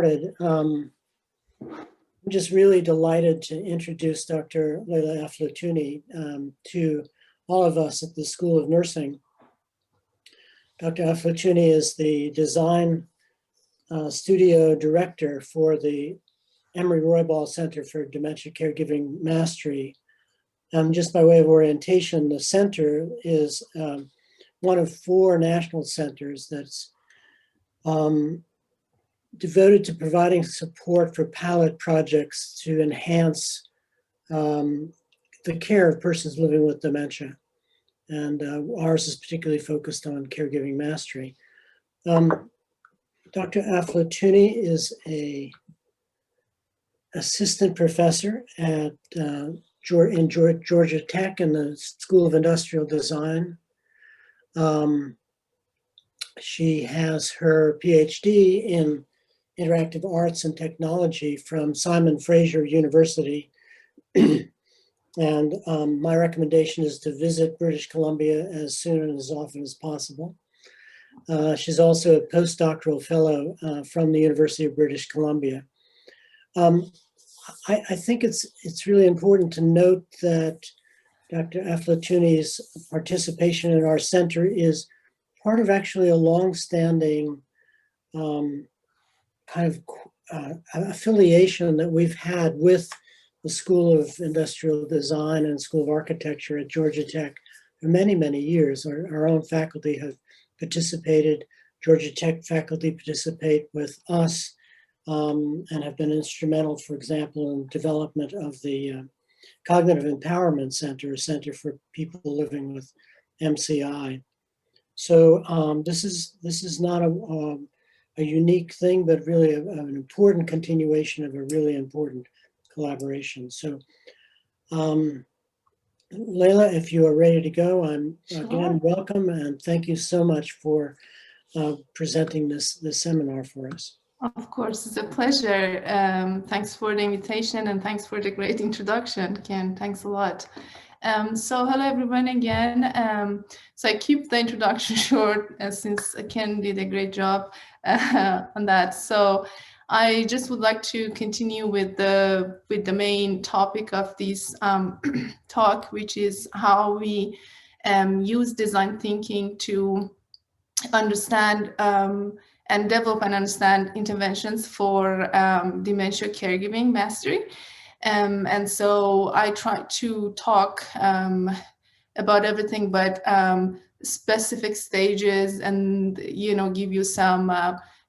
I'm just really delighted to introduce Dr. Leila Aflatoony to all of us at the School of Nursing. Dr. Aflatoony is the design studio director for the Emory Roybal Center for Dementia Caregiving Mastery. Just by way of orientation, the center is one of 4 national centers that's devoted to providing support for pilot projects to enhance the care of persons living with dementia. And ours is particularly focused on caregiving mastery. Dr. Aflatoony is an assistant professor at Georgia Tech in the School of Industrial Design. She has her PhD in interactive arts and technology from Simon Fraser University. And my recommendation is to visit British Columbia as soon and as often as possible. She's also a postdoctoral fellow from the University of British Columbia. I think it's really important to note that Dr. Aflatoony's participation in our center is part of actually a long-standing kind of affiliation that we've had with the School of Industrial Design and School of Architecture at Georgia Tech for many, many years. Our own faculty have participated. Georgia Tech faculty participate with us and have been instrumental, for example, in development of the Cognitive Empowerment Center, a center for people living with MCI. So this is not a unique thing, but really an important continuation of a really important collaboration. So Leila, if you are ready to go, again, welcome and thank you so much for presenting this seminar for us. Of course, it's a pleasure. Thanks for the invitation and thanks for the great introduction, Ken. Thanks a lot. So hello everyone again. So I keep the introduction short since Ken did a great job on that. So I just would like to continue with the main topic of this talk, which is how we use design thinking to understand and develop and understand interventions for dementia caregiving mastery. And so I try to talk about everything but specific stages and, give you some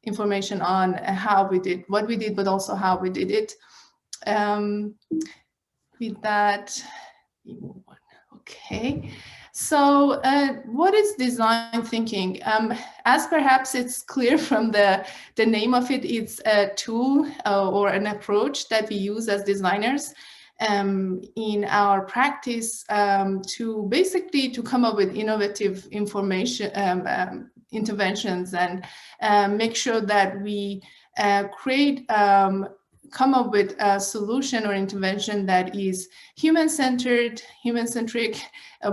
information on how we did, what we did, but also how we did it. With that, okay. So what is design thinking? As perhaps it's clear from the name of it, it's a tool or an approach that we use as designers in our practice to basically to come up with innovative information interventions and make sure that we come up with a solution or intervention that is human-centered, human-centric,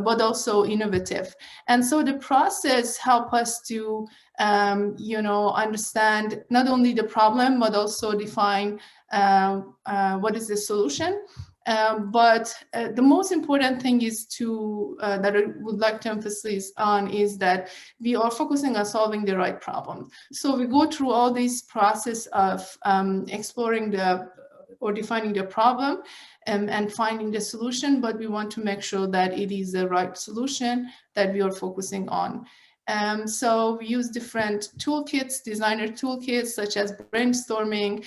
but also innovative. And so the process helps us to, understand not only the problem, but also define what is the solution. But the most important thing is that I would like to emphasize on is that we are focusing on solving the right problem. So we go through all this process of exploring or defining the problem and finding the solution, but we want to make sure that it is the right solution that we are focusing on. So we use different toolkits, designer toolkits, such as brainstorming,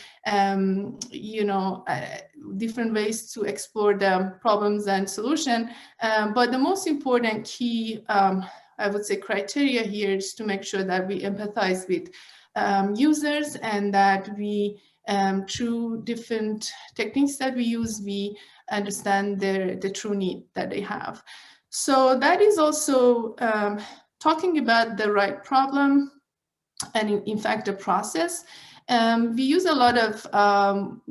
different ways to explore the problems and solution. But the most important key, I would say, criteria here is to make sure that we empathize with users and that we, through different techniques that we use, we understand the true need that they have. So that is also talking about the right problem and in fact the process. We use a lot of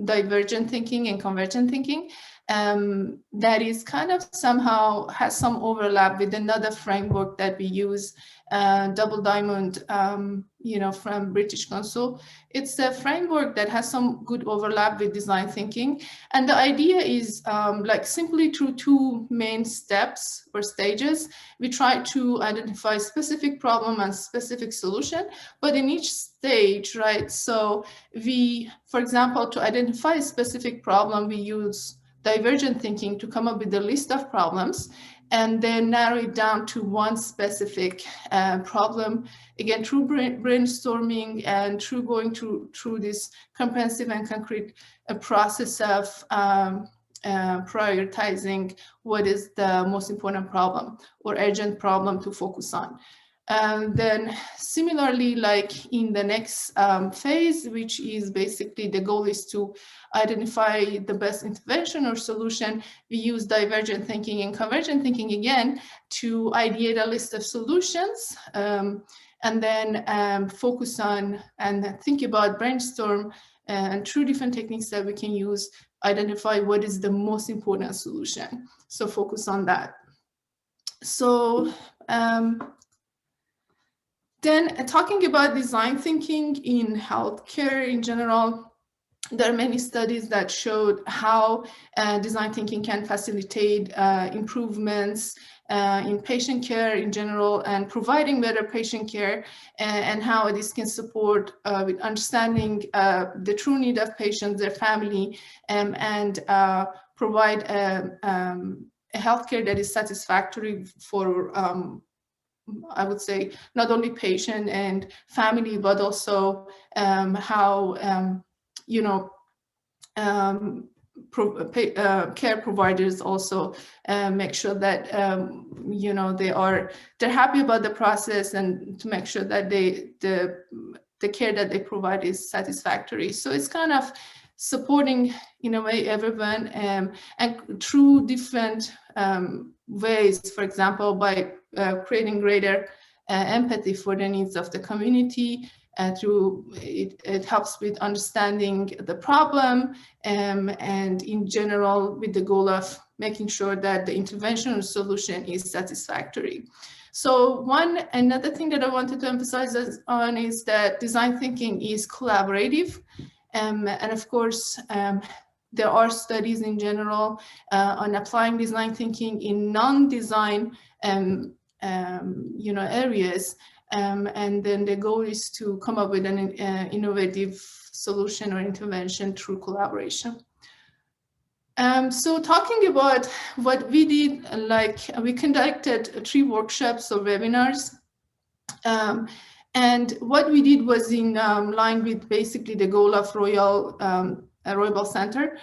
divergent thinking and convergent thinking. that is kind of somehow has some overlap with another framework that we use, Double Diamond, from British Council. It's a framework that has some good overlap with design thinking. And the idea is like simply through two main steps or stages, we try to identify specific problem and specific solution, but in each stage, right? So we, for example, to identify a specific problem, we use divergent thinking to come up with a list of problems and then narrow it down to one specific problem, again, through brainstorming and through going through this comprehensive and concrete process of prioritizing what is the most important problem or urgent problem to focus on. Then similarly, like in the next phase, which is basically the goal is to identify the best intervention or solution, we use divergent thinking and convergent thinking again to ideate a list of solutions and then focus on and think about, brainstorm, and through different techniques that we can use, identify what is the most important solution. So focus on that. So then talking about design thinking in healthcare in general, there are many studies that showed how design thinking can facilitate improvements in patient care in general and providing better patient care, and how this can support with understanding the true need of patients, their family, and provide a healthcare that is satisfactory for I would say not only patient and family, but also how care providers also make sure that they're happy about the process and to make sure that the care that they provide is satisfactory. So it's kind of supporting in a way everyone and through different ways, for example, by creating greater empathy for the needs of the community. Through it helps with understanding the problem and in general with the goal of making sure that the intervention or solution is satisfactory. So another thing that I wanted to emphasize on is that design thinking is collaborative. And of course, there are studies in general on applying design thinking in non-design areas. And then the goal is to come up with an innovative solution or intervention through collaboration. So talking about what we did, we conducted 3 workshops or webinars. And what we did was in line with basically the goal of Roybal Center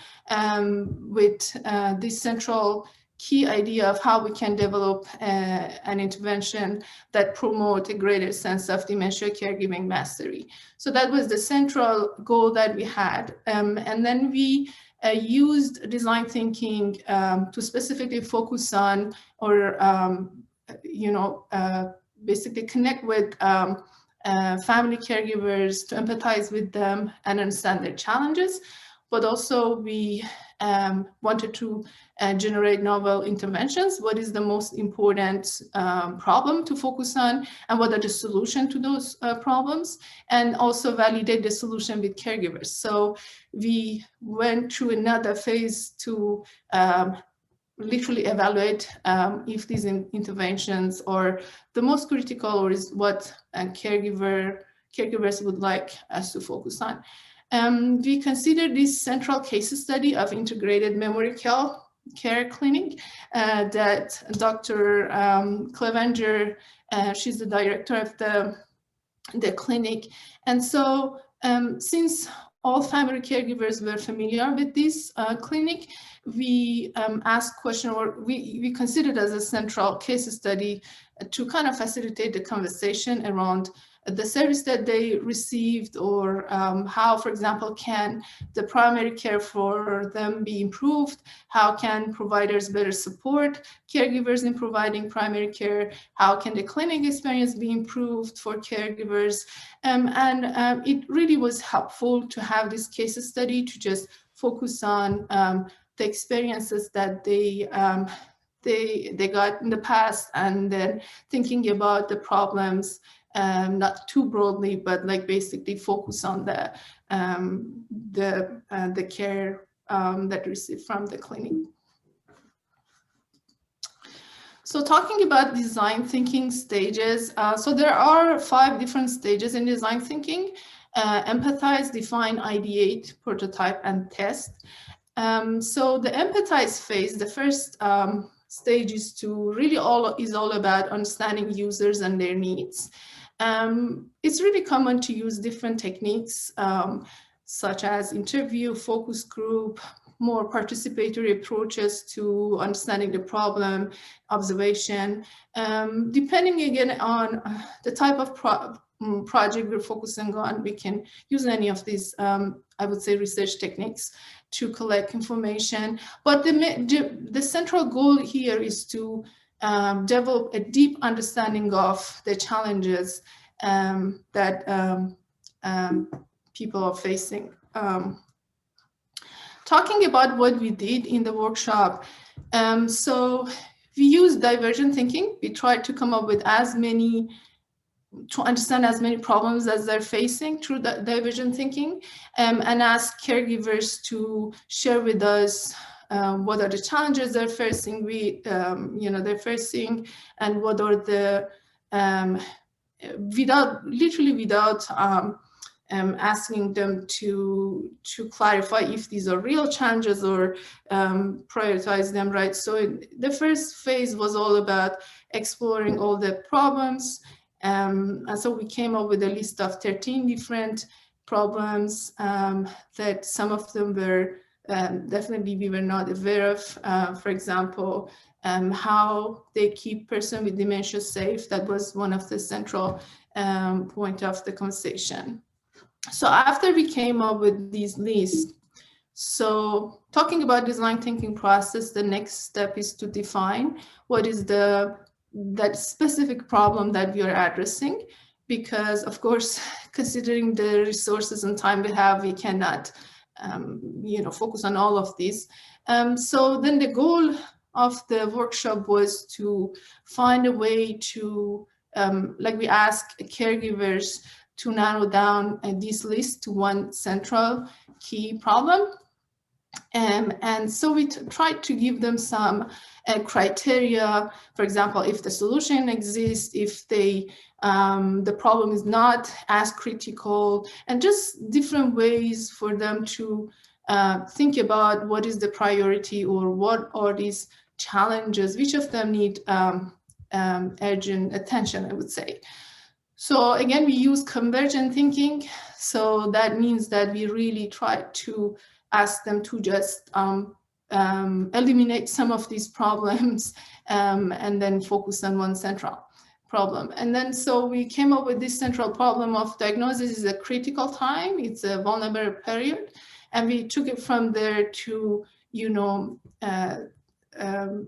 with this central key idea of how we can develop an intervention that promote a greater sense of dementia caregiving mastery. So that was the central goal that we had. And then we used design thinking to specifically focus on or, basically connect with family caregivers, to empathize with them and understand their challenges. But also we wanted to generate novel interventions. What is the most important problem to focus on, and what are the solutions to those problems, and also validate the solution with caregivers. So we went through another phase to literally evaluate if these interventions are the most critical or is what caregivers would like us to focus on. We considered this central case study of integrated memory care clinic that Dr. Clevenger, she's the director of the clinic. And so since all family caregivers were familiar with this clinic, we asked question, or we considered as a central case study to kind of facilitate the conversation around the service that they received, or how, for example, can the primary care for them be improved? How can providers better support caregivers in providing primary care? How can the clinic experience be improved for caregivers? And it really was helpful to have this case study to just focus on the experiences that they got in the past, and then thinking about the problems, not too broadly, but like basically focus on the care that received from the clinic. So talking about design thinking stages, so there are 5 different stages in design thinking: empathize, define, ideate, prototype, and test. So the empathize phase, the first stage is all about understanding users and their needs. It's really common to use different techniques such as interview, focus group, more participatory approaches to understanding the problem, observation. Depending again on the type of project we're focusing on, we can use any of these, I would say, research techniques to collect information. But the central goal here is to develop a deep understanding of the challenges that people are facing. Talking about what we did in the workshop, so we used divergent thinking. We tried to come up with to understand as many problems as they're facing through the divergent thinking, and ask caregivers to share with us what are the challenges they're facing, and what are the without asking them to clarify if these are real challenges or prioritize them, right? So the first phase was all about exploring all the problems. And so we came up with a list of 13 different problems that some of them were definitely we were not aware of. For example, how they keep person with dementia safe. That was one of the central point of the conversation. So after we came up with these lists, so talking about design thinking process, the next step is to define what is that specific problem that we are addressing, because of course, considering the resources and time we have, we cannot focus on all of these. So then the goal of the workshop was to find a way to, like we ask caregivers to narrow down this list to one central key problem. And so we tried to give them some criteria. For example, if the solution exists, if the problem is not as critical, and just different ways for them to think about what is the priority or what are these challenges, which of them need urgent attention, I would say. So again, we use convergent thinking. So that means that we really try to ask them to just eliminate some of these problems and then focus on one central problem. And then so we came up with this central problem of diagnosis is a critical time. It's a vulnerable period. And we took it from there to,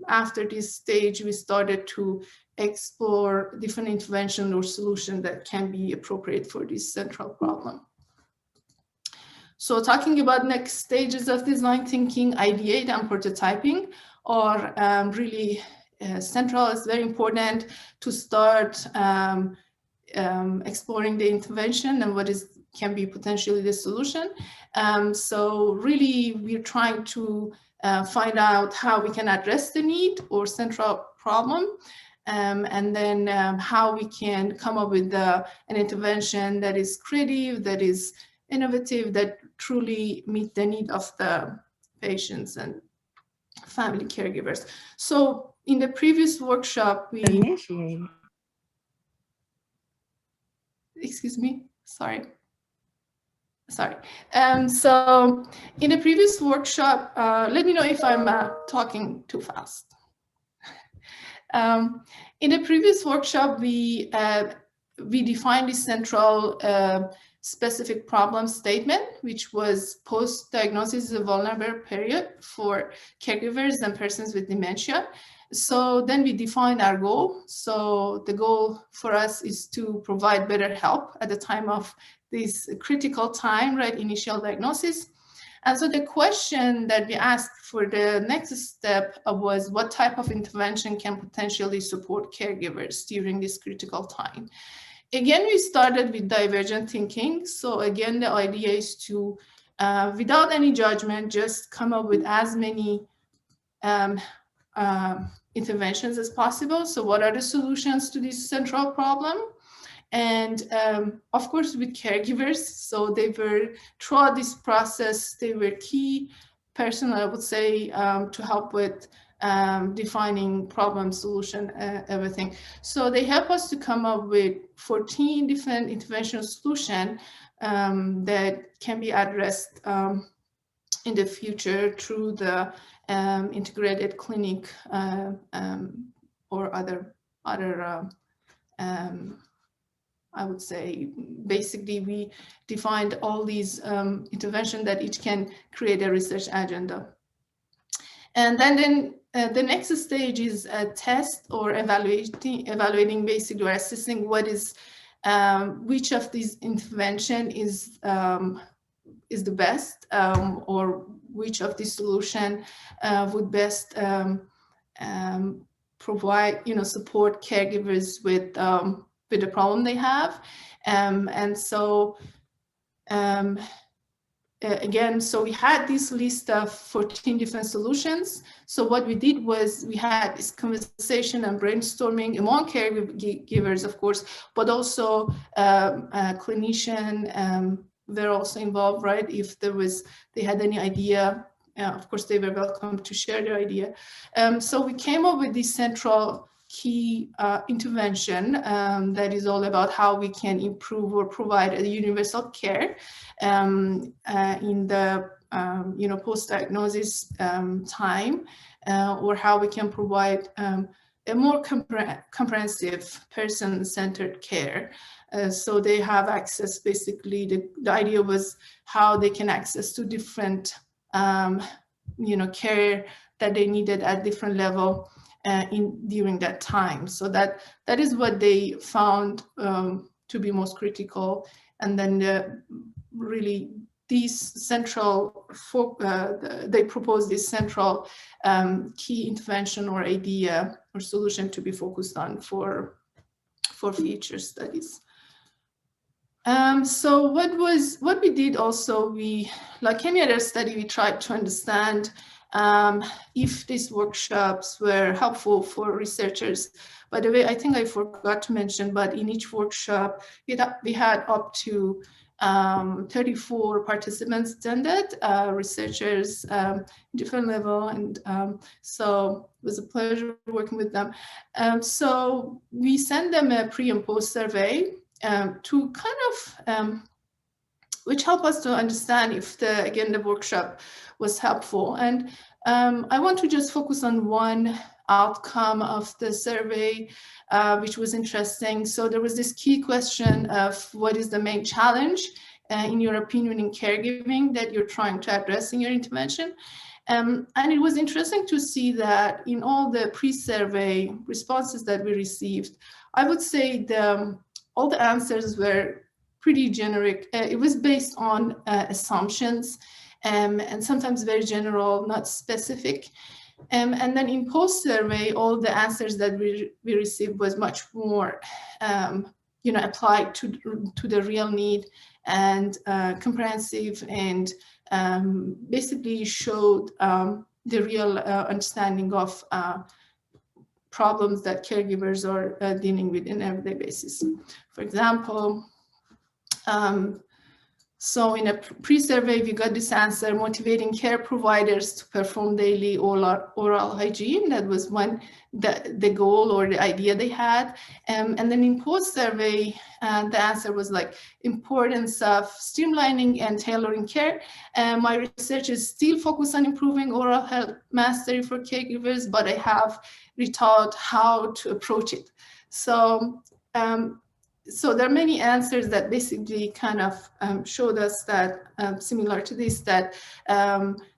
after this stage, we started to explore different intervention or solution that can be appropriate for this central problem. So talking about next stages of design thinking, ideate and prototyping are really central. It's very important to start exploring the intervention and what can be potentially the solution. So really, we're trying to find out how we can address the need or central problem, and then how we can come up with an intervention that is creative, that is innovative, that truly meet the need of the patients and family caregivers. So in the previous workshop, excuse me, sorry. So in the previous workshop, let me know if I'm talking too fast. In the previous workshop, we defined the central specific problem statement, which was post-diagnosis is a vulnerable period for caregivers and persons with dementia. So then we defined our goal. So the goal for us is to provide better help at the time of this critical time, right, initial diagnosis. And so the question that we asked for the next step was, what type of intervention can potentially support caregivers during this critical time? Again, we started with divergent thinking. So again, the idea is to, without any judgment, just come up with as many interventions as possible. So what are the solutions to this central problem? And of course, with caregivers, so they were, throughout this process, they were key person, I would say, to help with defining problem, solution, everything. So they help us to come up with 14 different intervention solutions that can be addressed in the future through the integrated clinic or other I would say, basically, we defined all these interventions that each can create a research agenda. And then the next stage is a test or evaluating basically, or assessing what is, which of these intervention is the best, or which of the solution would best provide, support caregivers with the problem they have. And so again, so we had this list of 14 different solutions. So what we did was we had this conversation and brainstorming among caregivers, of course, but also a clinician were also involved, right? If they had any idea, of course, they were welcome to share their idea. So we came up with this central key intervention that is all about how we can improve or provide a universal care in the post-diagnosis time, or how we can provide a more comprehensive person-centered care. So they have access, basically, the idea was how they can access to different care that they needed at different level during that time. So that is what they found to be most critical. And then really these central, they proposed this central key intervention or idea or solution to be focused on for future studies. So what we did also, like any other study, we tried to understand if these workshops were helpful for researchers. By the way, I think I forgot to mention, but in each workshop, we had up to 34 participants attended, researchers, different level, and so it was a pleasure working with them. So we sent them a pre and post survey to kind of, which helped us to understand if the workshop was helpful. And I want to just focus on one outcome of the survey, which was interesting. So there was this key question of what is the main challenge, in your opinion, in caregiving that you're trying to address in your intervention. And it was interesting to see that in all the pre-survey responses that we received, I would say all the answers were pretty generic. It was based on assumptions and sometimes very general, not specific. And then in post-survey, all the answers that we received was much more, applied to the real need and comprehensive, and basically showed the real understanding of problems that caregivers are dealing with in everyday basis. For example, so in a pre-survey, we got this answer: motivating care providers to perform daily oral hygiene. That was the goal or the idea they had. And then in post-survey, the answer was like importance of streamlining and tailoring care. My research is still focused on improving oral health mastery for caregivers, but I have rethought how to approach it. So so there are many answers that basically kind of showed us that, similar to this, that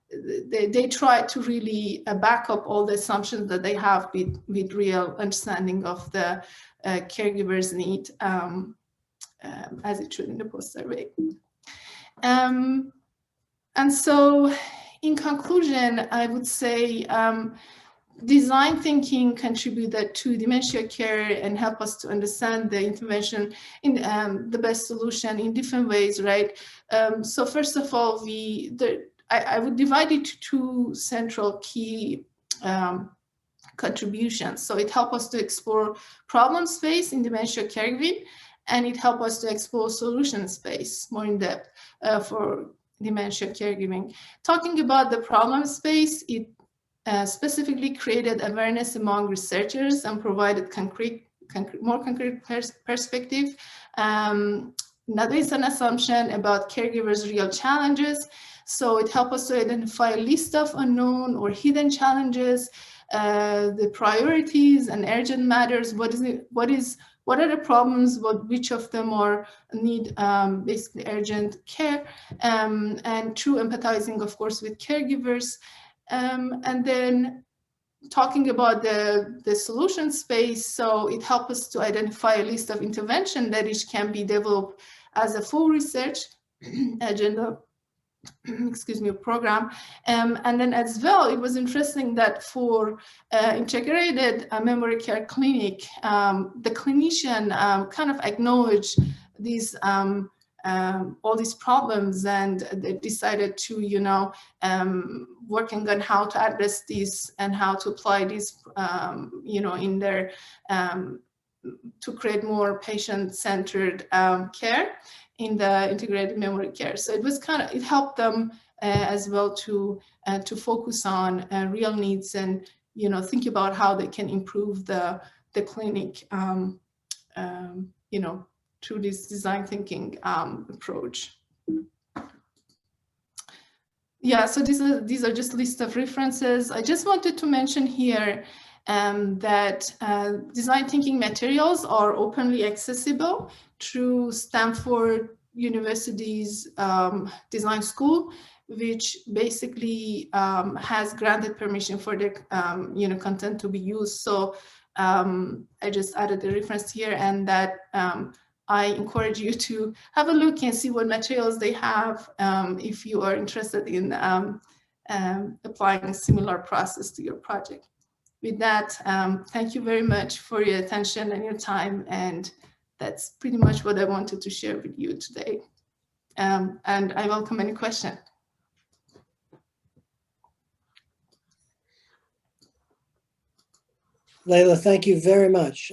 they try to really back up all the assumptions that they have with real understanding of the caregiver's need, as it should in the post-survey. And so in conclusion, I would say design thinking contributed to dementia care and help us to understand the intervention in the best solution in different ways, right? So first of all, I would divide it to two central key contributions. So it helped us to explore problem space in dementia caregiving, and it helped us to explore solution space more in depth for dementia caregiving. Talking about the problem space, it specifically created awareness among researchers and provided more concrete perspective. That is an assumption about caregivers' real challenges. So it helped us to identify a list of unknown or hidden challenges, the priorities and urgent matters. What are the problems? Which of them need basically urgent care? And through empathizing, of course, with caregivers. And then talking about the solution space, so it helps us to identify a list of intervention that each can be developed as a full research agenda, excuse me, program. And then as well, it was interesting that for integrated memory care clinic, the clinician kind of acknowledged these all these problems, and they decided to, working on how to address these and how to apply these, in their, to create more patient-centered care in the integrated memory care. So it was it helped them as well to focus on real needs and, think about how they can improve the clinic, through this design thinking approach. Yeah, so these are just a list of references. I just wanted to mention here that design thinking materials are openly accessible through Stanford University's design school, which basically has granted permission for their content to be used. So I just added the reference here, and that I encourage you to have a look and see what materials they have if you are interested in applying a similar process to your project. With that, thank you very much for your attention and your time, and that's pretty much what I wanted to share with you today. And I welcome any question. Leila, thank you very much.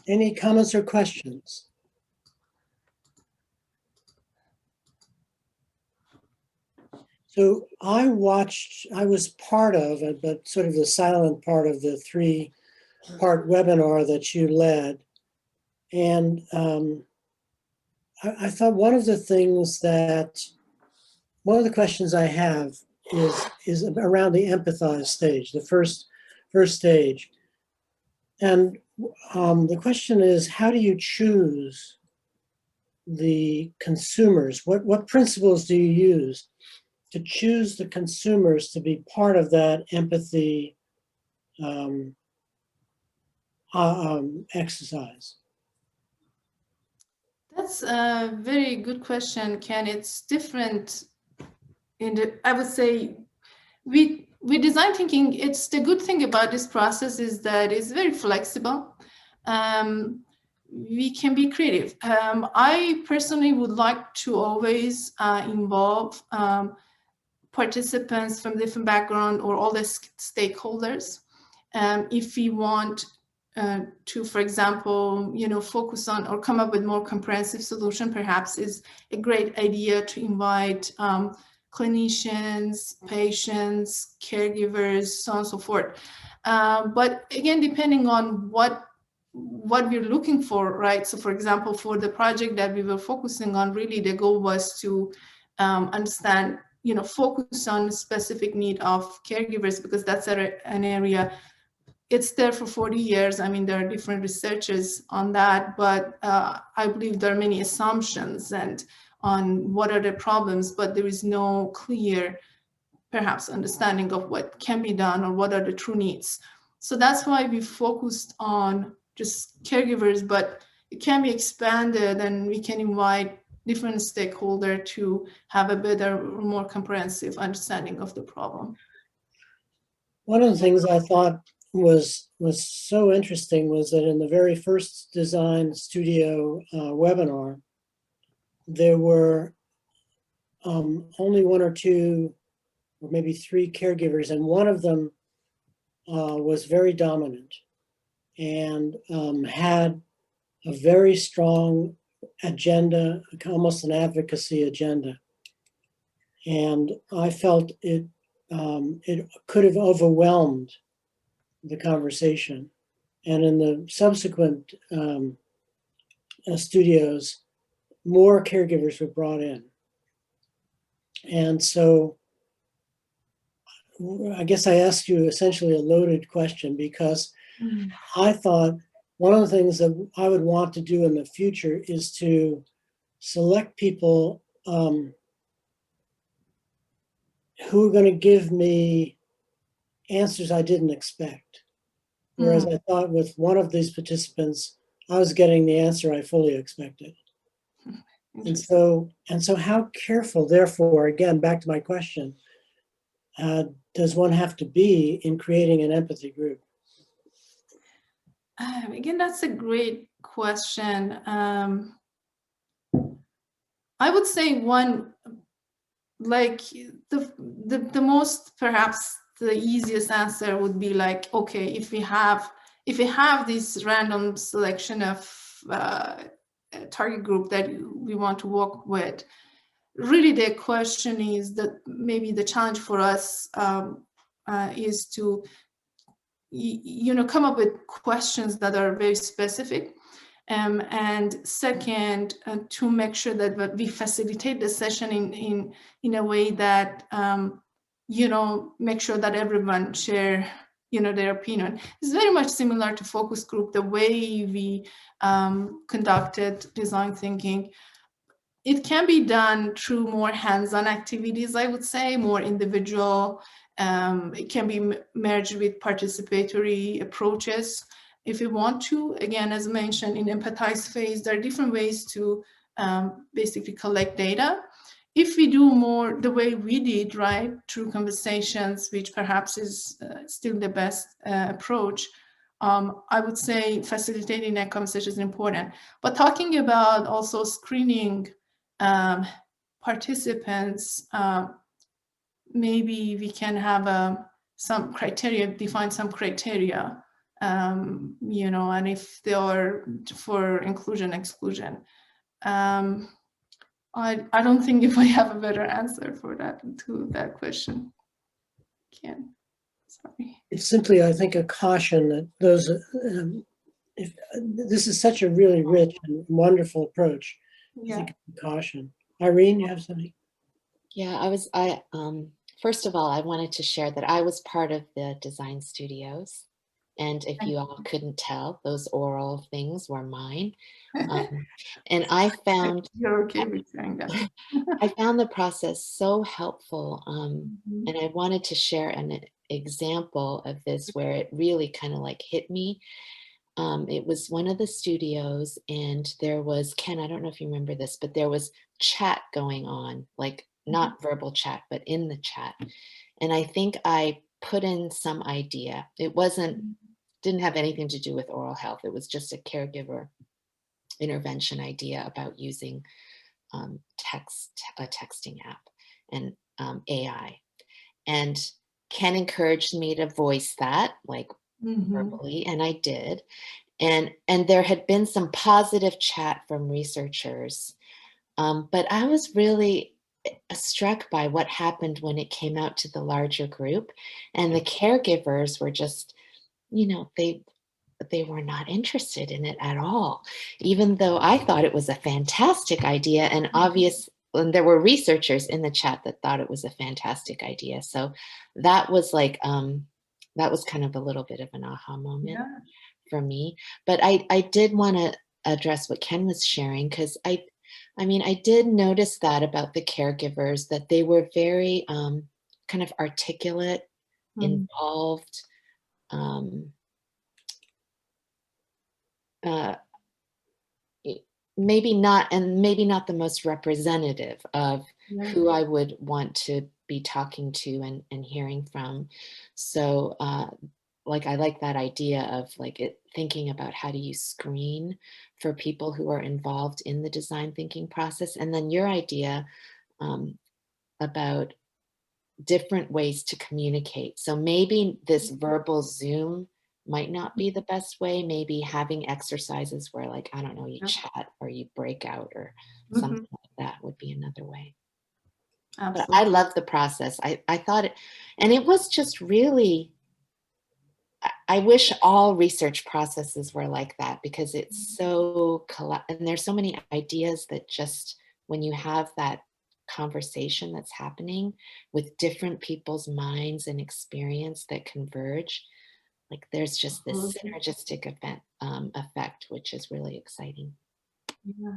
Any comments or questions? So I was part of it, but sort of the silent part of the 3-part webinar that you led. And I thought one of the questions I have is around the empathize stage, the first stage. And the question is, how do you choose the consumers? What principles do you use to choose the consumers to be part of that empathy exercise? That's a very good question, Ken. It's different I would say, with design thinking, it's the good thing about this process is that it's very flexible. We can be creative. I personally would like to always involve participants from different backgrounds or all the stakeholders. If we want to, for example, focus on or come up with more comprehensive solution, perhaps is a great idea to invite clinicians, patients, caregivers, so on and so forth. But again, depending on what we're looking for, right? So for example, for the project that we were focusing on, really the goal was to understand, focus on the specific need of caregivers, because that's an area, it's there for 40 years. I mean, there are different researchers on that, but I believe there are many assumptions and on what are the problems, but there is no clear, perhaps, understanding of what can be done or what are the true needs. So that's why we focused on just caregivers, but it can be expanded and we can invite different stakeholder to have a better, more comprehensive understanding of the problem. One of the things I thought was so interesting was that in the very first design studio webinar, there were only one or two or maybe three caregivers, and one of them was very dominant and had a very strong agenda, almost an advocacy agenda. And I felt it could have overwhelmed the conversation. And in the subsequent studios, more caregivers were brought in. And so I guess I asked you essentially a loaded question, because I thought one of the things that I would want to do in the future is to select people who are going to give me answers I didn't expect. Whereas I thought with one of these participants, I was getting the answer I fully expected. And so how careful, therefore, again, back to my question, does one have to be in creating an empathy group? Again, that's a great question. I would say one, like the most, perhaps the easiest answer would be like, okay, if we have this random selection of target group that we want to work with, really the question is that maybe the challenge for us is to come up with questions that are very specific. And second, to make sure that we facilitate the session in a way that, make sure that everyone share, their opinion. It's very much similar to focus group, the way we conducted design thinking. It can be done through more hands-on activities, I would say, more individual. It can be merged with participatory approaches if you want to. Again, as mentioned, in empathize phase, there are different ways to basically collect data. If we do more the way we did, right, through conversations, which perhaps is still the best approach, I would say facilitating that conversation is important. But talking about also screening participants, maybe we can have some criteria, define some criteria, and if they are for inclusion, exclusion. I don't think if I have a better answer for that, to that question. Ken, sorry. It's simply, I think, a caution that those, this is such a really rich and wonderful approach. Yeah. I think it's a caution. Irene, you have something? Yeah, first of all, I wanted to share that I was part of the design studios. And if you all couldn't tell, those oral things were mine. And I found you're okay with saying that. I found the process so helpful. And I wanted to share an example of this where it really kind of like hit me. It was one of the studios, and there was, Ken, I don't know if you remember this, but there was chat going on, like not verbal chat, but in the chat. And I think I put in some idea. It didn't have anything to do with oral health. It was just a caregiver intervention idea about using a texting app and AI. And Ken encouraged me to voice that, like verbally, and I did. And there had been some positive chat from researchers, but I was really struck by what happened when it came out to the larger group, and the caregivers were just, they were not interested in it at all, even though I thought it was a fantastic idea, and and there were researchers in the chat that thought it was a fantastic idea. So that was like, that was kind of a little bit of an aha moment for me. But I did want to address what Ken was sharing, because I did notice that about the caregivers, that they were very kind of articulate, involved, maybe not the most representative of Yeah. who I would want to be talking to and hearing from. So like, I like that idea of like thinking about how do you screen for people who are involved in the design thinking process. And then your idea about different ways to communicate. So maybe this verbal Zoom might not be the best way. Maybe having exercises where, like, I don't know, you chat or you break out or something like that would be another way. Absolutely. But I love the process. I thought it, and it was just really, I wish all research processes were like that, because it's so, and there's so many ideas that just, when you have that conversation that's happening with different people's minds and experience that converge, like there's just this synergistic effect, which is really exciting. Yeah.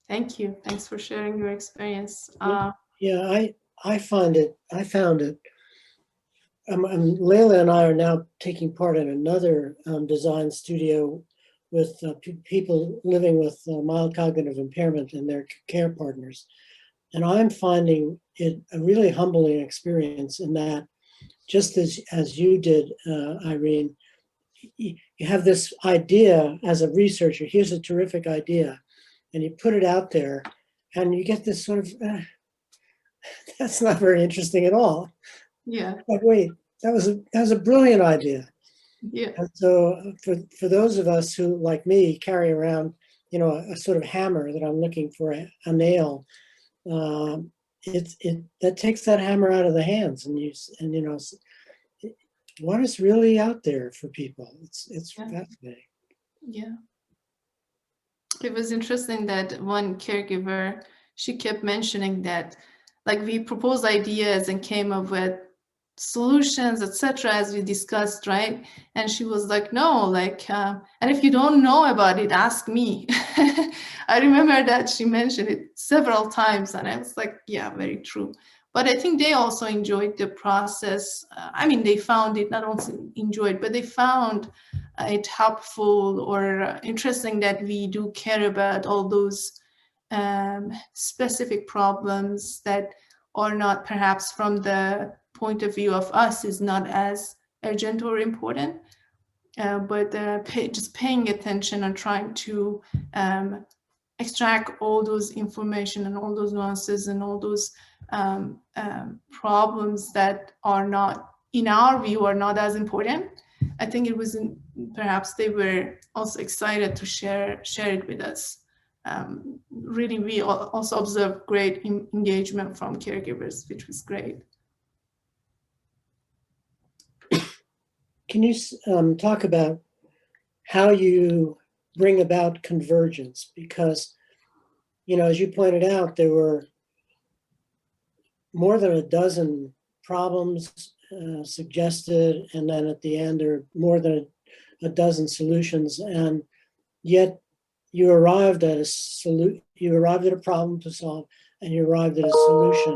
Thank you. Thanks for sharing your experience. Yeah, I found it. Leila and I are now taking part in another design studio with people living with mild cognitive impairment and their care partners. And I'm finding it a really humbling experience in that, just as you did, Irene, you have this idea as a researcher, here's a terrific idea, and you put it out there, and you get this sort of, that's not very interesting at all. Yeah. Like, wait, that was a brilliant idea. Yeah. And so for those of us who, like me, carry around, a sort of hammer that I'm looking for a nail, that takes that hammer out of the hands, and what is really out there for people. It's fascinating. Yeah. It was interesting that one caregiver, she kept mentioning that, like, we proposed ideas and came up with solutions, etc., as we discussed, right? And she was like, no, like, and if you don't know about it, ask me. I remember that she mentioned it several times, and I was like, yeah, very true. But I think they also enjoyed the process. I mean, they found it, not only enjoyed, but they found it helpful or interesting that we do care about all those specific problems that are not, perhaps from the point of view of us, is not as urgent or important, but just paying attention and trying to extract all those information and all those nuances and all those problems that are not, in our view, are not as important. I think it was, perhaps they were also excited to share it with us. Really, we also observed great engagement from caregivers, which was great. Can you talk about how you bring about convergence? Because, as you pointed out, there were more than a dozen problems suggested, and then at the end there are more than a dozen solutions, and yet you arrived at a problem to solve, and you arrived at a solution.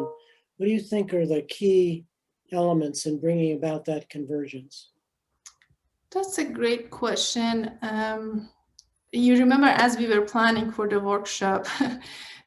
What do you think are the key elements in bringing about that convergence? That's a great question. You remember, as we were planning for the workshop,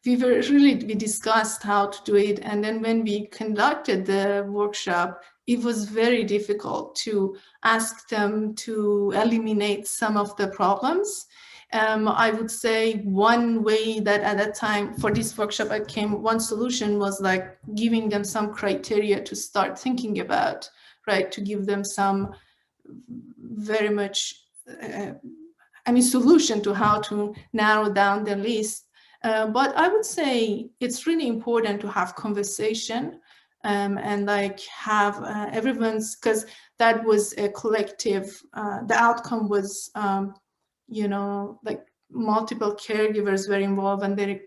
we discussed how to do it. And then when we conducted the workshop, it was very difficult to ask them to eliminate some of the problems. I would say one way that at that time for this workshop one solution was like giving them some criteria to start thinking about, right? To give them some very much, solution to how to narrow down the list. But I would say it's really important to have conversation and like have everyone's, because that was a collective, the outcome was, like multiple caregivers were involved, and they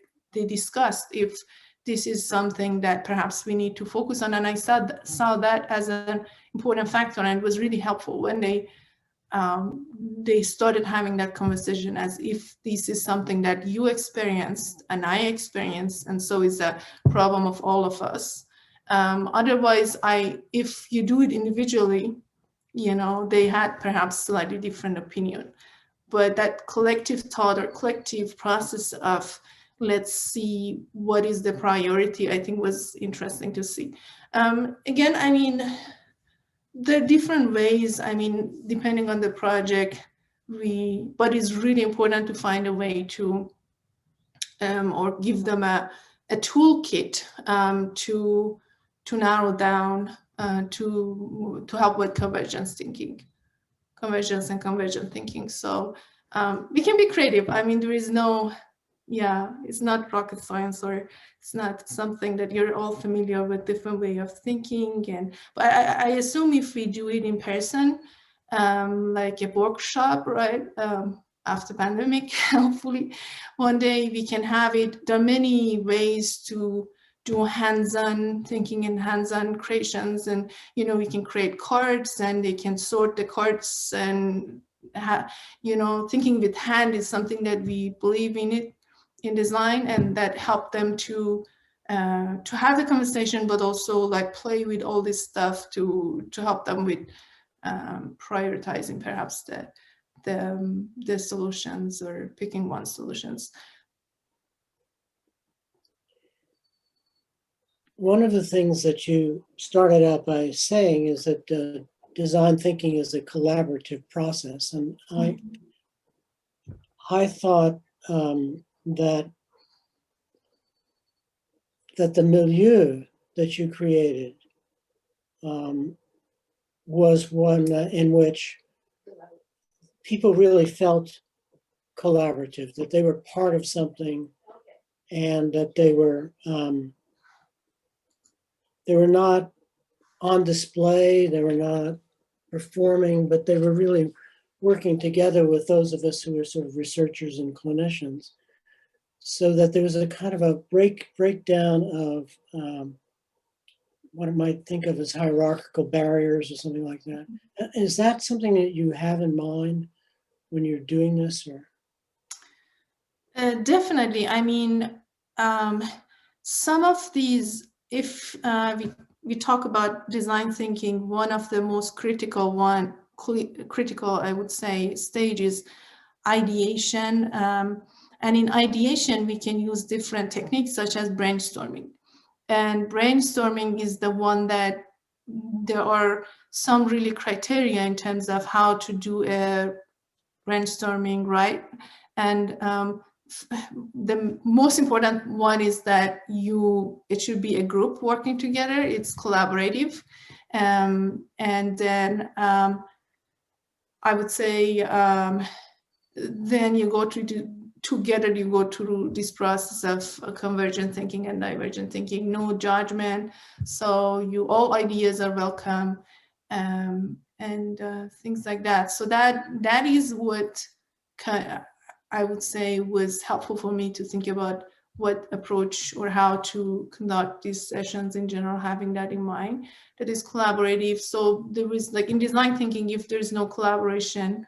discussed if this is something that perhaps we need to focus on. And I saw that as an important factor, and it was really helpful when they started having that conversation, as if this is something that you experienced and I experienced, and so it's a problem of all of us. Otherwise, if you do it individually, they had perhaps slightly different opinion. but that collective thought or collective process of let's see what is the priority, I think was interesting to see. Again, I mean, there are different ways, I mean, depending on the project, but it's really important to find a way to, or give them a toolkit to narrow down, to help with convergence thinking, convergence and convergent thinking. So we can be creative. I mean, there is no, it's not rocket science, or it's not something that you're all familiar with, different way of thinking. But I assume if we do it in person, like a workshop, right? After pandemic, hopefully one day we can have it. There are many ways to do hands-on thinking and hands-on creations, and we can create cards and they can sort the cards, and thinking with hand is something that we believe in it in design, and that help them to have the conversation, but also like play with all this stuff to help them with prioritizing perhaps the solutions, or picking one solutions. One of the things that you started out by saying is that design thinking is a collaborative process, and I thought that the milieu that you created was one in which people really felt collaborative, that they were part of something, and that they were not on display, they were not performing, but they were really working together with those of us who were sort of researchers and clinicians, so that there was a kind of a breakdown of what I might think of as hierarchical barriers or something like that. Is that something that you have in mind when you're doing this, or? Definitely. I mean, some of these, if we talk about design thinking, one of the most critical, I would say, stage is ideation. And in ideation, we can use different techniques such as brainstorming. And brainstorming is the one that there are some really criteria in terms of how to do a brainstorming, right? And the most important one is that it should be a group working together. It's collaborative. And then I would say then you go together, you go through this process of convergent thinking and divergent thinking, no judgment. So all ideas are welcome, and things like that. So that is what I would say was helpful for me to think about what approach or how to conduct these sessions in general, having that in mind, that is collaborative. So there is, like in design thinking, if there's no collaboration,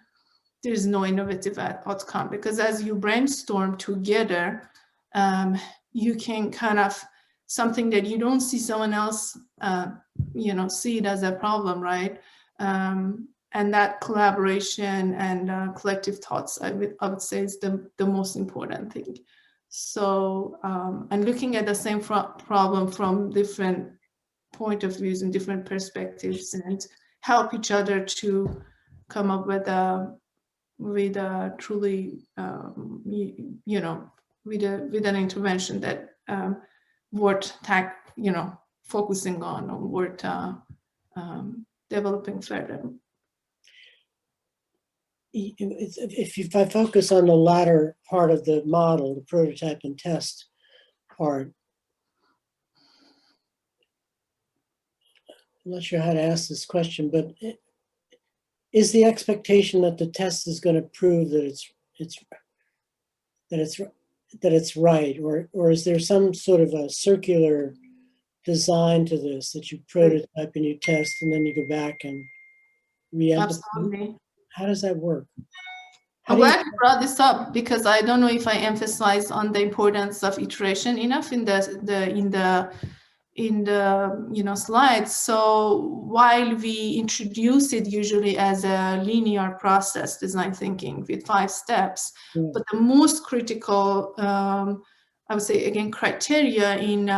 there's no innovative outcome, because as you brainstorm together, you can kind of, something that you don't see someone else, see it as a problem, right? And that collaboration and collective thoughts, I would say, is the most important thing. So, and looking at the same problem from different point of views and different perspectives, and help each other to come up with a truly, with an intervention that worth focusing on, or worth developing further. If I focus on the latter part of the model, the prototype and test part, I'm not sure how to ask this question, but is the expectation that the test is going to prove that it's right, or is there some sort of a circular design to this, that you prototype and you test and then you go back and re-emphasize? Absolutely. How does that work? I'm glad you brought this up, because I don't know if I emphasized on the importance of iteration enough in the in the slides. So while we introduce it usually as a linear process, design thinking with 5 steps, but the most critical, I would say again, criteria in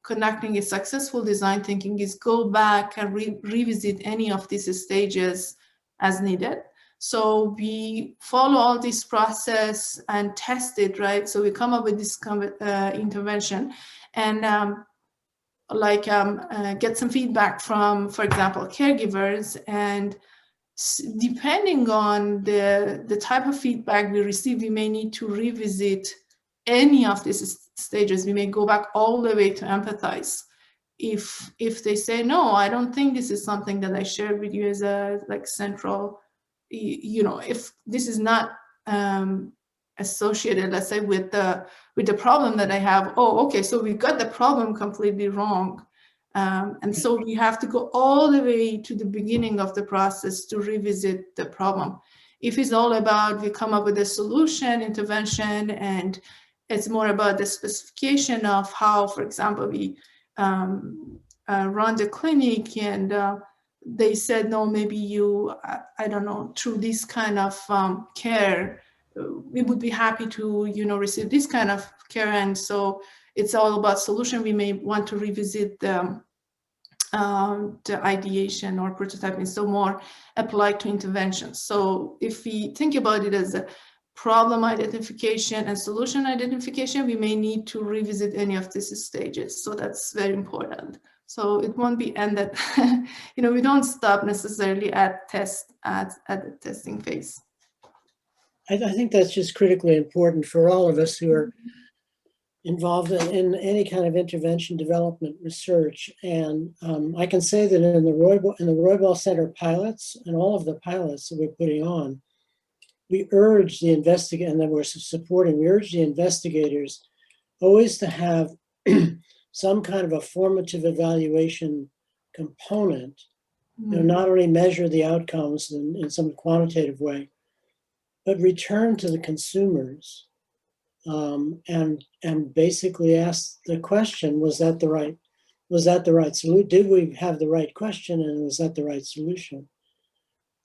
conducting a successful design thinking is go back and revisit any of these stages as needed. So we follow all this process and test it, right? So we come up with this intervention and get some feedback from, for example, caregivers, and depending on the type of feedback we receive, we may need to revisit any of these stages. We may go back all the way to empathize. If they say, no, I don't think this is something that I shared with you as a central, if this is not associated, let's say, with the problem that I have, oh, okay, so we got the problem completely wrong. And so we have to go all the way to the beginning of the process to revisit the problem. If it's all about we come up with a solution, intervention, and it's more about the specification of how, for example, we run the clinic, and they said, no, maybe you, I don't know, through this kind of care, we would be happy to, receive this kind of care. And so it's all about solution. We may want to revisit the ideation or prototyping, so more applied to intervention. So if we think about it as a problem identification and solution identification, we may need to revisit any of these stages. So that's very important. So it won't be ended. We don't stop necessarily at the testing phase. I think that's just critically important for all of us who are involved in any kind of intervention development research. And I can say that in the Roybal Center pilots and all of the pilots that we're putting on, we urge the investigator, and that we're supporting, we urge the investigators always to have some kind of a formative evaluation component, not only measure the outcomes in some quantitative way, but return to the consumers and basically ask the question: was that the right solution? Did we have the right question, and was that the right solution?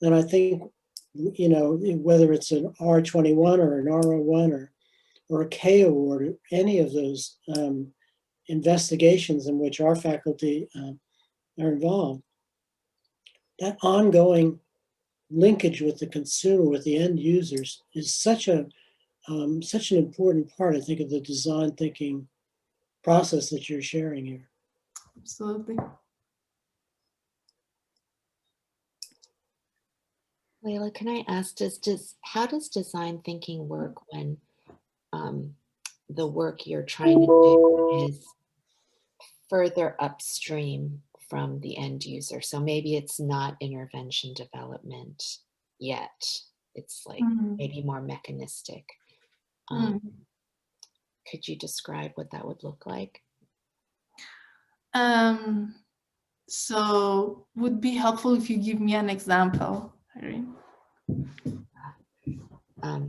And I think, whether it's an R21 or an R01 or a K award, or any of those investigations in which our faculty are involved, that ongoing linkage with the consumer, with the end users, is such an important part, I think, of the design thinking process that you're sharing here. Absolutely. Leila, can I ask, how does design thinking work when the work you're trying to do is further upstream from the end user? So maybe it's not intervention development yet. It's like maybe more mechanistic. Could you describe what that would look like? So would be helpful if you give me an example, Irene.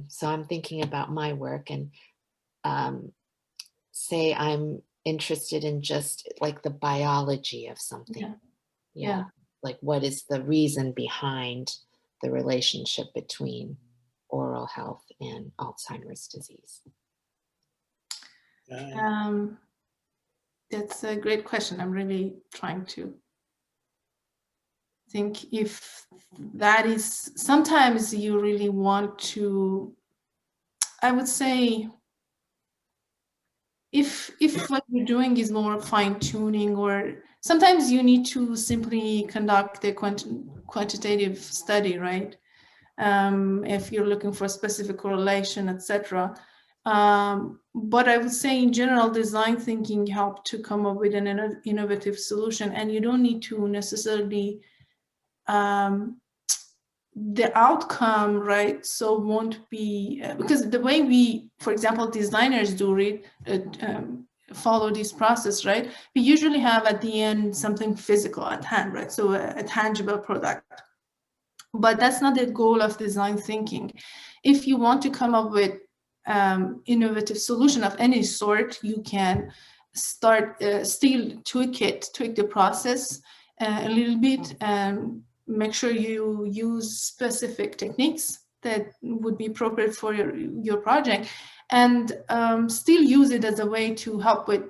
So I'm thinking about my work, and say I'm interested in just like the biology of something. Yeah. Like, what is the reason behind the relationship between oral health and Alzheimer's disease? That's a great question. I'm really trying to think if that is, sometimes you really want to, I would say, if what you're doing is more fine-tuning, or sometimes you need to simply conduct a quantitative study, right? If you're looking for a specific correlation, etc. But I would say in general, design thinking help to come up with an innovative solution, and you don't need to necessarily the outcome, right? So won't be because the way we, for example, designers do it, follow this process, right? We usually have at the end something physical at hand, right? So a tangible product. But that's not the goal of design thinking. If you want to come up with innovative solution of any sort, you can still tweak the process a little bit, and make sure you use specific techniques that would be appropriate for your project, and still use it as a way to help with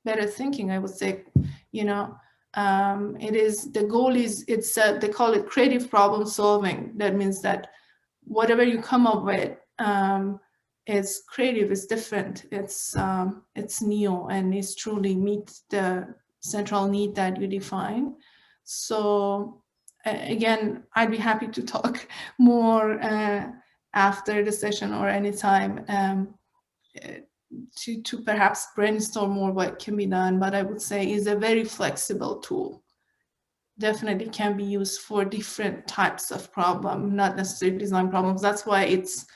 better thinking, I would say. You know, the goal is, they call it creative problem solving. That means that whatever you come up with is creative, is different, it's new, and it's truly meet the central need that you define. So again, I'd be happy to talk more after the session or anytime to perhaps brainstorm more what can be done. But I would say is a very flexible tool. Definitely can be used for different types of problem, not necessarily design problems. That's why it's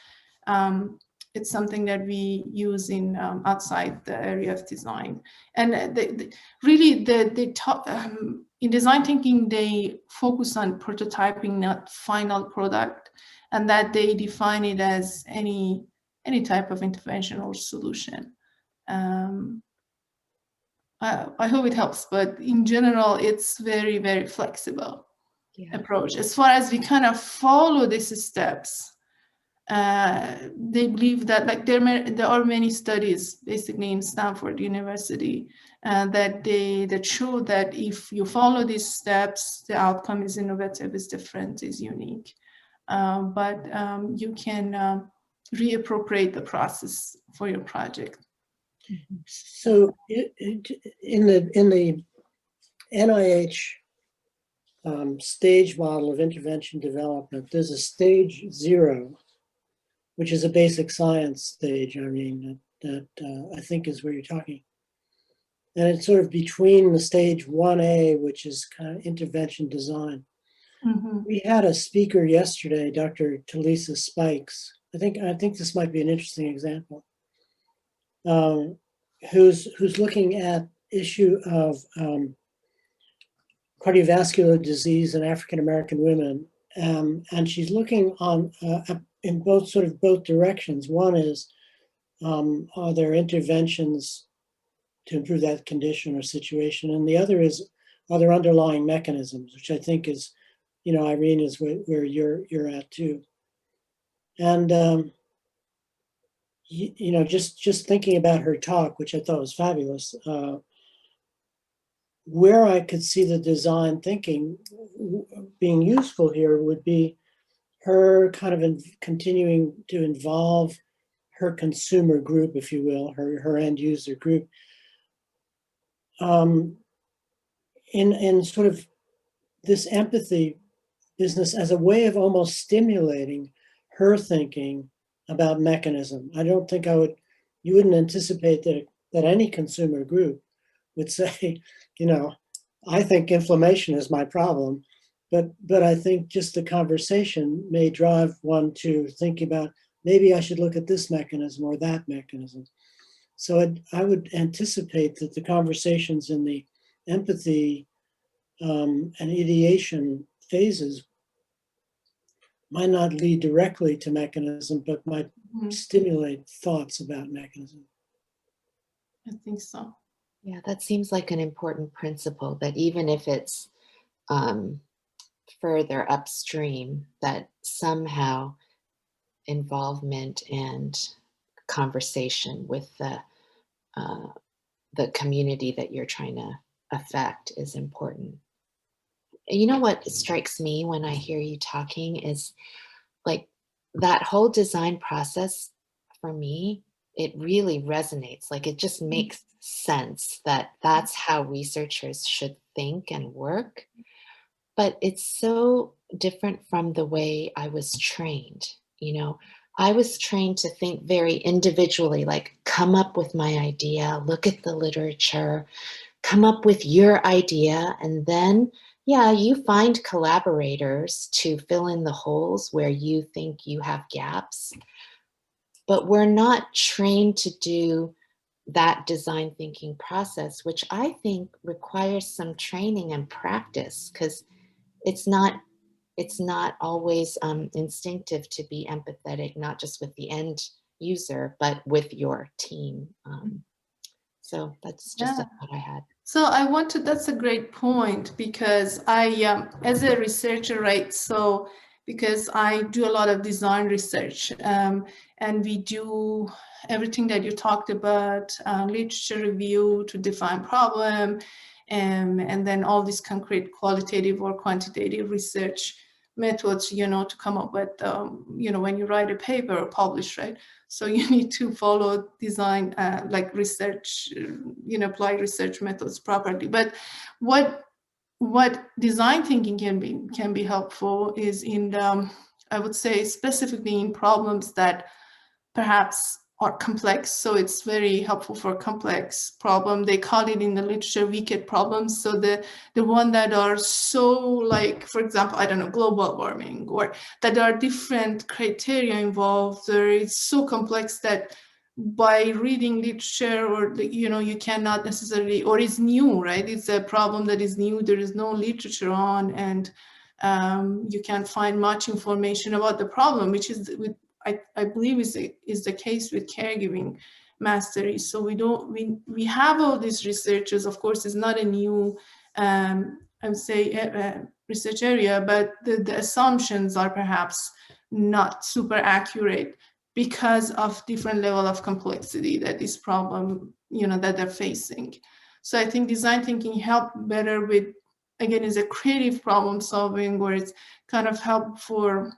something that we use in outside the area of design. And in design thinking, they focus on prototyping, not final product, and that they define it as any type of intervention or solution. I hope it helps, but in general, it's very, very flexible approach. As far as we kind of follow these steps, they believe that, like, there are many studies, basically in Stanford University, that show that if you follow these steps, the outcome is innovative, is different, is unique. But you can reappropriate the process for your project. So in the NIH stage model of intervention development, there's a stage 0, which is a basic science stage. I mean, that I think is where you're talking. And it's sort of between the stage 1A, which is kind of intervention design. Mm-hmm. We had a speaker yesterday, Dr. Leila Spikes. I think this might be an interesting example. Who's looking at issue of cardiovascular disease in African American women, and she's looking on in both directions. One is, are there interventions to improve that condition or situation, and the other is, are there underlying mechanisms, which I think is, Irene, is where you're at too, and. Just thinking about her talk, which I thought was fabulous, where I could see the design thinking being useful here would be her kind of continuing to involve her consumer group, if you will, her end user group, in sort of this empathy business as a way of almost stimulating her thinking about mechanism. I don't think you wouldn't anticipate that any consumer group would say, I think inflammation is my problem, but I think just the conversation may drive one to think about, maybe I should look at this mechanism or that mechanism. So I would anticipate that the conversations in the empathy and ideation phases might not lead directly to mechanism, but might stimulate thoughts about mechanism. I think so. Yeah, that seems like an important principle, that even if it's further upstream, that somehow involvement and conversation with the community that you're trying to affect is important. You know what strikes me when I hear you talking is, like, that whole design process for me, it really resonates. Like, it just makes sense that that's how researchers should think and work. But it's so different from the way I was trained. I was trained to think very individually, like, come up with my idea, look at the literature, come up with your idea, and then you find collaborators to fill in the holes where you think you have gaps. But we're not trained to do that design thinking process, which I think requires some training and practice, because it's not always instinctive to be empathetic, not just with the end user, but with your team. So that's just a thought I had. So that's a great point, because I, as a researcher, right, so because I do a lot of design research, and we do everything that you talked about, literature review to define problem, and then all these concrete qualitative or quantitative research methods, to come up with, when you write a paper or publish, right? So you need to follow design, like research, apply research methods properly. But what design thinking can be helpful is in the, I would say specifically in problems that perhaps are complex. So it's very helpful for complex problem. They call it in the literature wicked problems. So the one that are so, like, for example, I don't know, global warming, or that there are different criteria involved, or it's so complex that by reading literature, or you cannot necessarily, or it's new, right? It's a problem that is new, there is no literature on, and you can't find much information about the problem, which is I believe is the case with caregiving mastery. So we have all these researchers. Of course, it's not a new I would say research area, but the assumptions are perhaps not super accurate because of different level of complexity that this problem that they're facing. So I think design thinking help better with, again, is a creative problem solving, where it's kind of help for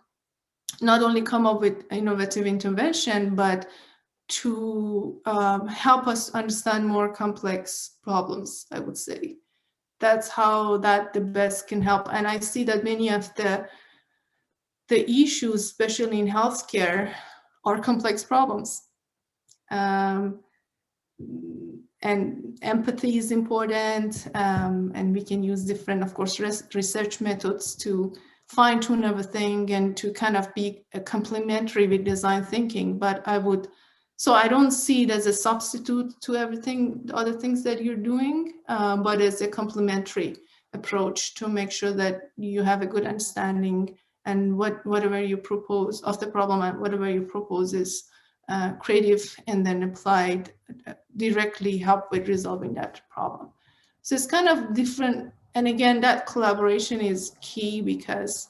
not only come up with innovative intervention, but to help us understand more complex problems, I would say. That's how that the best can help. And I see that many of the issues, especially in healthcare, are complex problems. And empathy is important, and we can use different, of course, research methods to fine-tune everything and to kind of be complementary with design thinking. But I don't see it as a substitute to everything, the other things that you're doing, but as a complementary approach to make sure that you have a good understanding, and whatever you propose of the problem, and whatever you propose is creative, and then applied directly help with resolving that problem. So it's kind of different. And again, that collaboration is key, because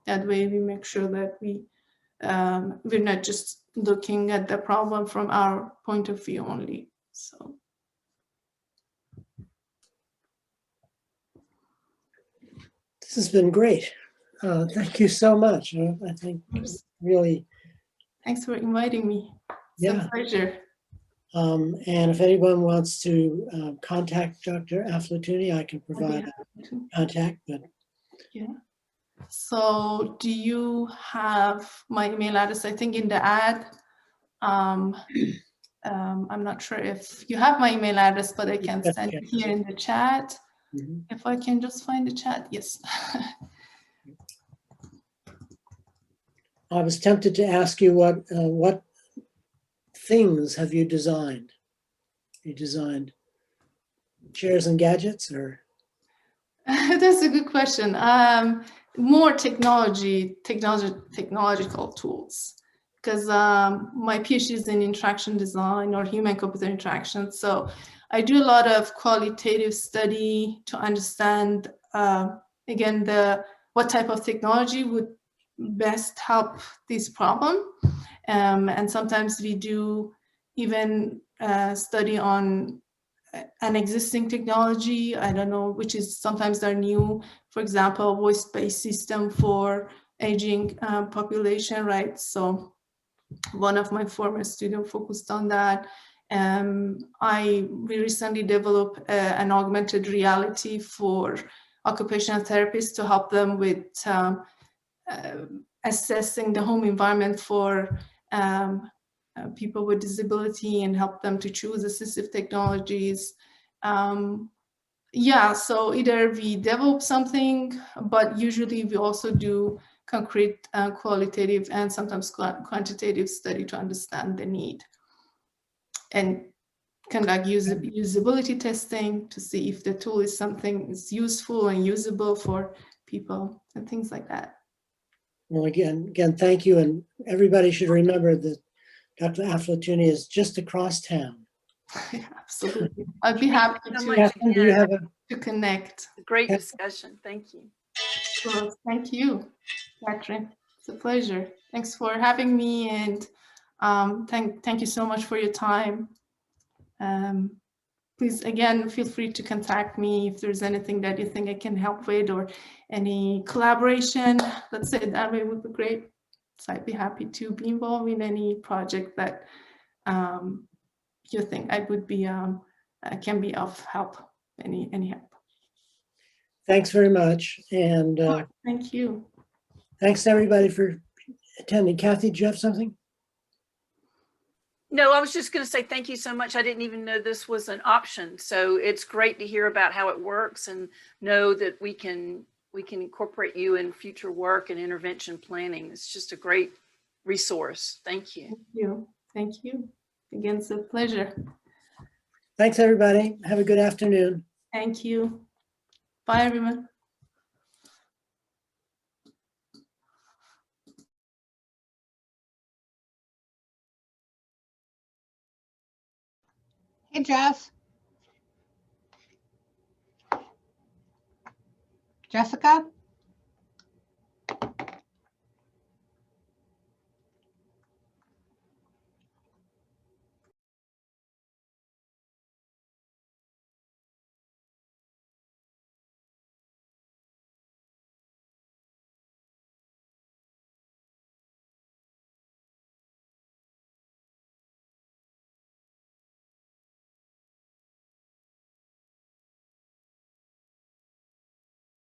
that way we make sure that we're not just looking at the problem from our point of view only. So. This has been great. Thank you so much. I think really. Thanks for inviting me. It's a pleasure. And if anyone wants to contact Dr. Aflatoony, I can provide a contact. But yeah. So do you have my email address? I think in the ad. I'm not sure if you have my email address, but I can send it here in the chat. Mm-hmm. If I can just find the chat, yes. I was tempted to ask you what things have you designed? You designed chairs and gadgets, or? That's a good question. More technological tools, because my PhD is in interaction design or human-computer interaction. So I do a lot of qualitative study to understand, again, what type of technology would best help this problem. And sometimes we do even study on an existing technology, I don't know, which is sometimes they're new, for example, voice-based system for aging population, right? So one of my former students focused on that. We recently developed an augmented reality for occupational therapists to help them with assessing the home environment for people with disability, and help them to choose assistive technologies. Yeah, so either we develop something, but usually we also do concrete qualitative and sometimes quantitative study to understand the need, and conduct usability testing to see if the tool is something is useful and usable for people and things like that. Well, again, thank you. And everybody should remember that Dr. Aflatoony is just across town. Absolutely. I'd be happy so to, much Catherine, do you again. have a, to connect. Great Okay. discussion. Thank you. So thank you, Catherine. It's a pleasure. Thanks for having me, and thank you so much for your time. Please, again, feel free to contact me if there's anything that you think I can help with, or any collaboration, let's say that way, would be great. So I'd be happy to be involved in any project that you think I would be can be of help. Any help. thanks very much. And Thank you. thanks everybody for attending. Kathy, do you have something? No, I was just going to say thank you so much. I didn't even know this was an option. So it's great to hear about how it works and know that we can incorporate you in future work and intervention planning. It's just a great resource. Thank you. Thank you. Thank you. Again, it's a pleasure. Thanks everybody. Have a good afternoon. Thank you. Bye, everyone. Hey, Jess. Jessica?